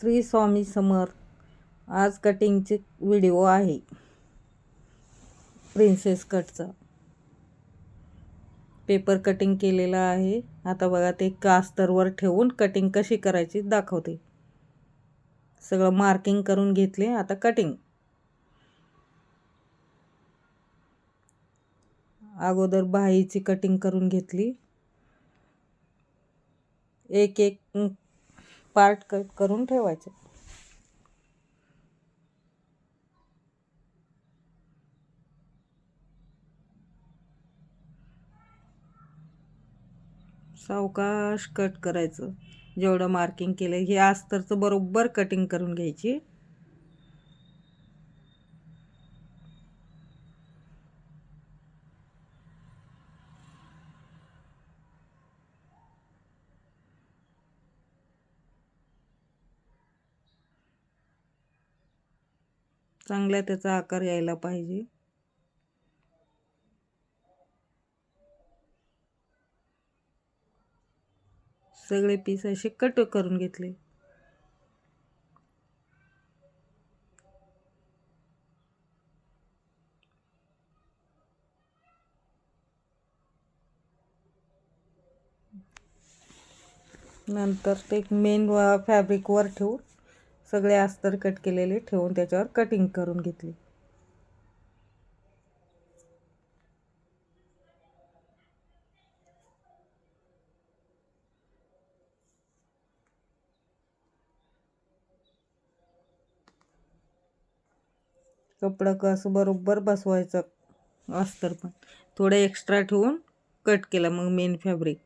श्री स्वामी समर्थ. आज कटिंगचे व्हिडिओ आहे princess कटचा. Paper cutting केलेला आहे. आता बघा ते कास्तरवर ठेवून कटिंग कशी करायची दाखवते. सगळं मार्किंग करून घेतले. आता कटिंग. अगोदर बाहीची कटिंग करून घेतली. एक एक पार्ट कट करून ठेवायचे. सावकाश कट करायचं. जेवढं मार्किंग केलं हे अस्तरचं बरोबर कटिंग करून घ्यायची. चांगला त्याचा आकार यायला पाहिजे. सगळे पीस असे कट करून घेतले. नंतर ते मेन फॅब्रिकवर ठेवून सगळे अस्तर कट केलेले ठेवून त्याच्यावर कटिंग करून घेतली. कपडा कसं बरोबर बसवायचं. अस्तर पण थोडं एक्स्ट्रा ठेवून कट केला. मग मेन फॅब्रिक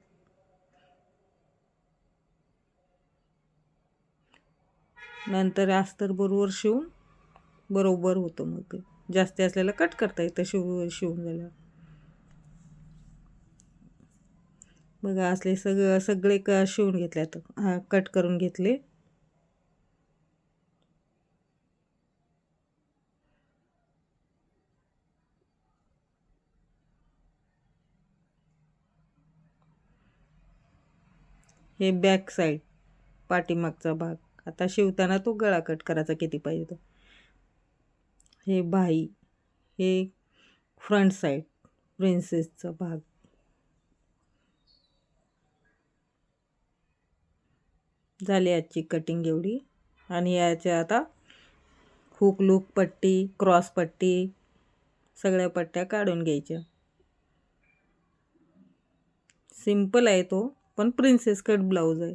नंतर अस्तर बरोबर शिवून बरोबर होतं. मग ते जास्ती असलेलं कट करता येतं शिवून झालं. बघा असले सगळे शिवून घेतले. आता कट करून घेतले. हे बॅक साईड पाठीमागचा भाग. आता शिवताना तो गळा कट करायचा किती पाहिजे तो. हे बाही, हे फ्रंट साईड प्रिन्सेसचा भाग. झाली आजची कटिंग एवढी. आणि याच्या आता हुक लूक पट्टी, क्रॉस पट्टी सगळ्या पट्ट्या काढून घ्यायच्या. सिंपल आहे तो, पण प्रिन्सेस कट ब्लाऊज आहे.